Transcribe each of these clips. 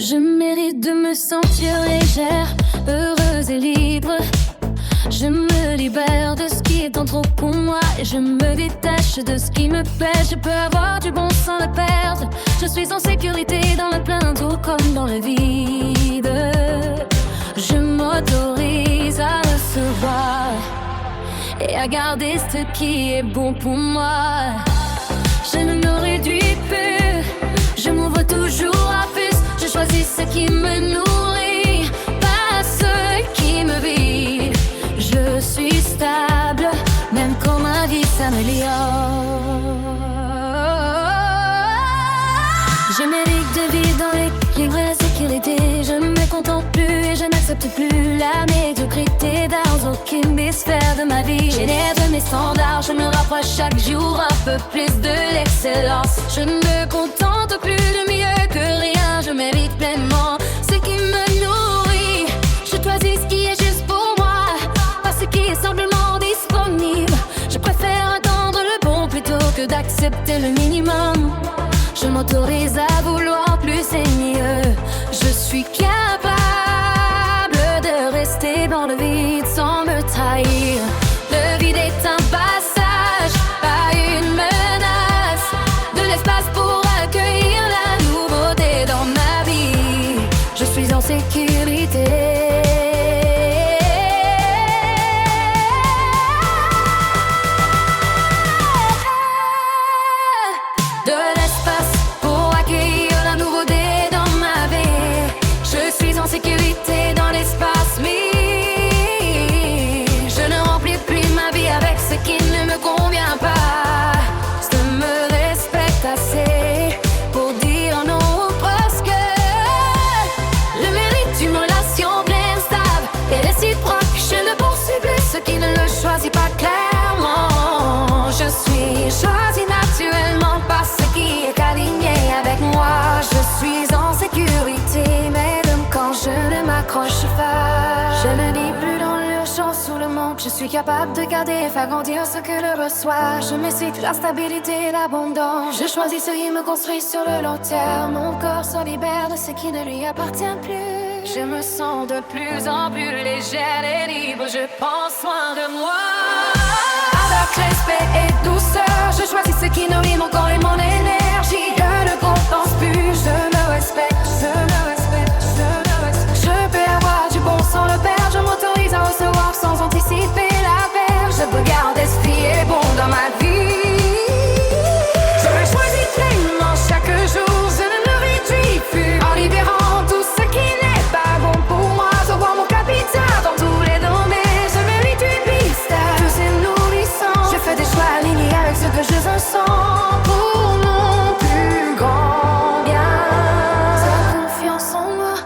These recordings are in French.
Je mérite de me sentir légère, heureuse et libre. Je me libère de ce qui est en trop pour moi et je me détache de ce qui me pèse. Je peux avoir du bon sans le perdre. Je suis en sécurité dans le plein tout comme dans le vide. Je m'autorise à recevoir et à garder ce qui est bon pour moi. Je ne me réduis plus, je m'ouvre toujours à plus. Je choisis ce qui me nourrit, pas ce qui me vide. Je suis stable, même quand ma vie s'améliore. Je mérite de vivre dans l'équilibre et la sécurité. Je ne me contente plus et je n'accepte plus la médiocrité dans aucune sphère de ma vie. J'élève mes standards, je me rapproche chaque jour un peu plus de l'excellence. Je ne me contente plus de mieux que rien. Je mérite pleinement ce qui me nourrit. Je choisis ce qui est juste pour moi, pas ce qui est simplement disponible. Je préfère attendre le bon plutôt que d'accepter le minimum. Je m'autorise à vouloir plus et mieux. Je suis capable de rester dans le vide sans me trahir. Le vide est un passage, pas une menace. De l'espace pour accueillir la nouveauté dans ma vie. Je suis en sécurité. Sécurité dans l'espace, mais je ne remplis plus ma vie avec ce qui ne me convient pas. Je me respecte assez pour dire non ou presque. Le mérite d'une relation pleine, stable et réciproque. Je ne poursuis plus ce qui ne le choisit pas clairement. Je suis choisie naturellement par ce qui est aligné avec moi. Je suis en sécurité, mais quand je ne m'accroche pas, je ne vis plus dans l'urgence ou le manque. Je suis capable de garder et faire grandir ce que je reçois. Je m'excite la stabilité et l'abondance. Je choisis ce qui me construit sur le long terme. Mon corps se libère de ce qui ne lui appartient plus. Je me sens de plus en plus légère et libre. Je prends soin de moi. Avec respect et douceur, je choisis ce qui nourrit mon corps et mon énergie. Je ne compense plus, je me respecte, je me respecte. Sans le perdre, je m'autorise à recevoir sans anticiper la perte. Je peux garder ce qui est bon dans ma vie. Je le choisis pleinement chaque jour. Je ne me réduis plus en libérant tout ce qui n'est pas bon pour moi. Je vois mon capital dans tous les domaines. Je mérite une piste, tout c'est nourrissant. Je fais des choix alignés avec ce que je ressens pour mon plus grand bien. J'ai confiance en moi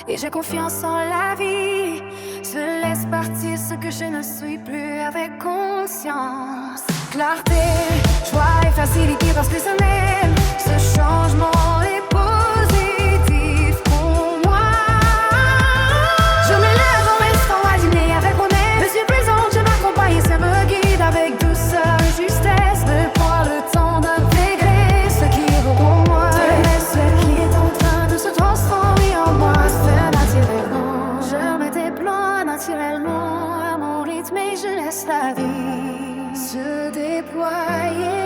et j'ai confiance en la vie. Je laisse partir ce que je ne suis plus avec conscience. Clarté, joie et facilité parce que ça m'aime. Ce changement est positif pour moi. Je me lève en restant aligné avec moi-même. Je suis présente, je m'accompagne, ça me guide avec douceur et justesse. Je prends le temps d'intégrer ce qui est bon pour moi. Je laisse ce qui est en train de se transformer en moi. Je me déploie naturellement à mon rythme et je laisse la vie se déployer.